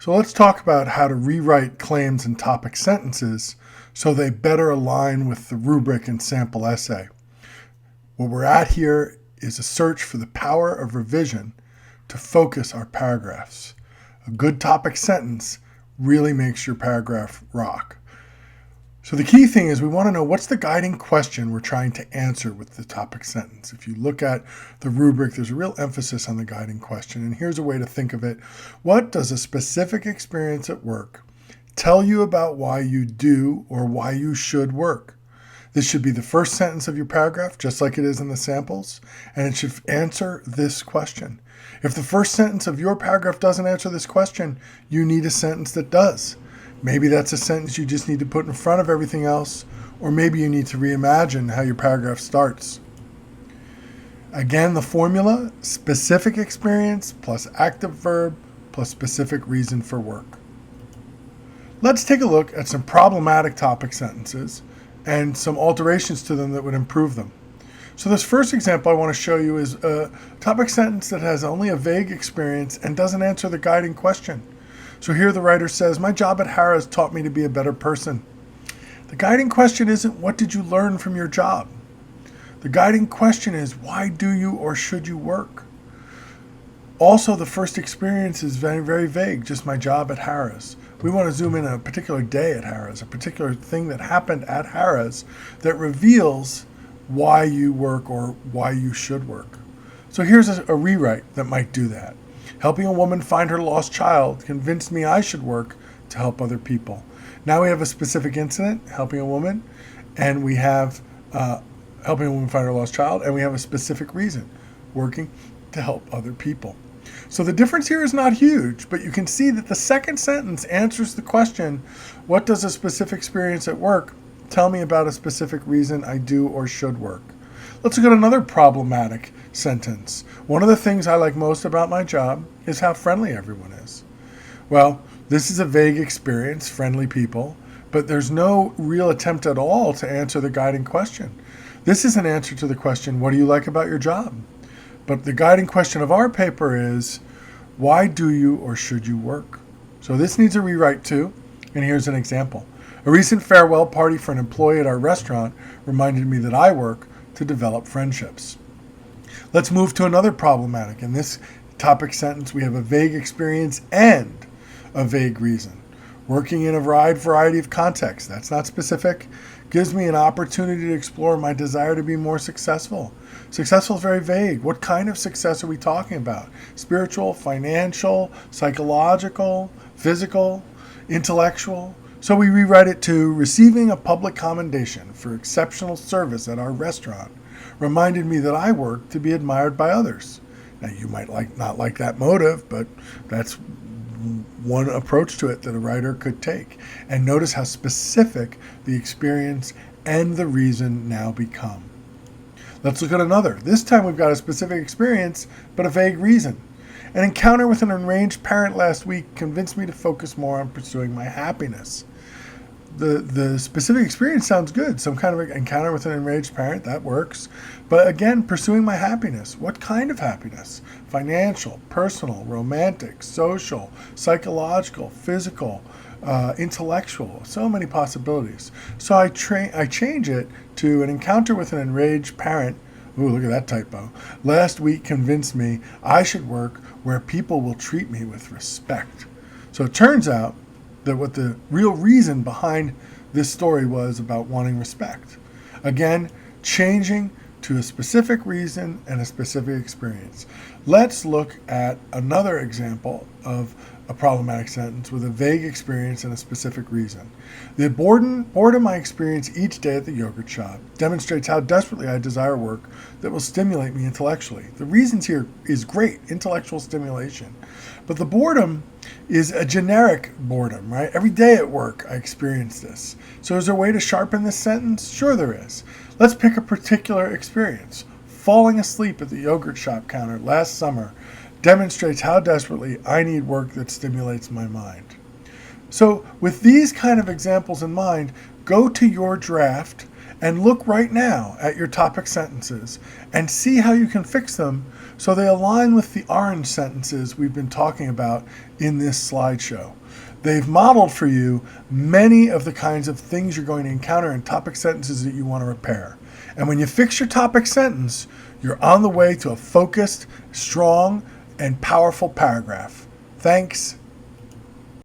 So let's talk about how to rewrite claims and topic sentences so they better align with the rubric and sample essay. What we're at here is a search for the power of revision to focus our paragraphs. A good topic sentence really makes your paragraph rock. So the key thing is we want to know what's the guiding question we're trying to answer with the topic sentence. If you look at the rubric, there's a real emphasis on the guiding question. And here's a way to think of it. What does a specific experience at work tell you about why you do or why you should work? This should be the first sentence of your paragraph, just like it is in the samples, and it should answer this question. If the first sentence of your paragraph doesn't answer this question, you need a sentence that does. Maybe that's a sentence you just need to put in front of everything else, or maybe you need to reimagine how your paragraph starts. Again, the formula: specific experience plus active verb plus specific reason for work. Let's take a look at some problematic topic sentences and some alterations to them that would improve them. So this first example I want to show you is a topic sentence that has only a vague experience and doesn't answer the guiding question. So here the writer says, "My job at Harrah's taught me to be a better person." The guiding question isn't what did you learn from your job? The guiding question is why do you or should you work? Also, the first experience is very, very vague, just my job at Harrah's. We want to zoom in on a particular day at Harrah's, a particular thing that happened at Harrah's that reveals why you work or why you should work. So here's a rewrite that might do that. Helping a woman find her lost child convinced me I should work to help other people. Now we have a specific incident, helping a woman, and we have helping a woman find her lost child, and we have a specific reason, working to help other people. So the difference here is not huge, but you can see that the second sentence answers the question, what does a specific experience at work tell me about a specific reason I do or should work? Let's look at another problematic sentence. One of the things I like most about my job is how friendly everyone is. Well, this is a vague experience, friendly people, but there's no real attempt at all to answer the guiding question. This is an answer to the question, what do you like about your job? But the guiding question of our paper is, why do you or should you work? So this needs a rewrite too, and here's an example. A recent farewell party for an employee at our restaurant reminded me that I work to develop friendships. Let's move to another problematic. In this topic sentence, we have a vague experience and a vague reason. Working in a wide variety of contexts, that's not specific, gives me an opportunity to explore my desire to be more successful. Successful is very vague. What kind of success are we talking about? Spiritual, financial, psychological, physical, intellectual? So we rewrite it to receiving a public commendation for exceptional service at our restaurant reminded me that I work to be admired by others. Now you might not like that motive, but that's one approach to it that a writer could take. And notice how specific the experience and the reason now become. Let's look at another. This time we've got a specific experience, but a vague reason. An encounter with an enraged parent last week convinced me to focus more on pursuing my happiness. The specific experience sounds good. Some kind of encounter with an enraged parent, that works. But again, pursuing my happiness. What kind of happiness? Financial, personal, romantic, social, psychological, physical, intellectual. So many possibilities. So I change it to an encounter with an enraged parent. Ooh, look at that typo. Last week convinced me I should work where people will treat me with respect. So it turns out that what the real reason behind this story was about wanting respect. Again, changing to a specific reason and a specific experience. Let's look at another example of a problematic sentence with a vague experience and a specific reason. The boredom I experience each day at the yogurt shop demonstrates how desperately I desire work that will stimulate me intellectually. The reasons here is great, intellectual stimulation. But the boredom is a generic boredom, right? Every day at work I experience this. So is there a way to sharpen this sentence? Sure there is. Let's pick a particular experience. Falling asleep at the yogurt shop counter last summer demonstrates how desperately I need work that stimulates my mind. So with these kind of examples in mind, go to your draft And look right now at your topic sentences and see how you can fix them so they align with the orange sentences we've been talking about in this slideshow. They've modeled for you many of the kinds of things you're going to encounter in topic sentences that you want to repair. And when you fix your topic sentence, you're on the way to a focused, strong, and powerful paragraph. Thanks.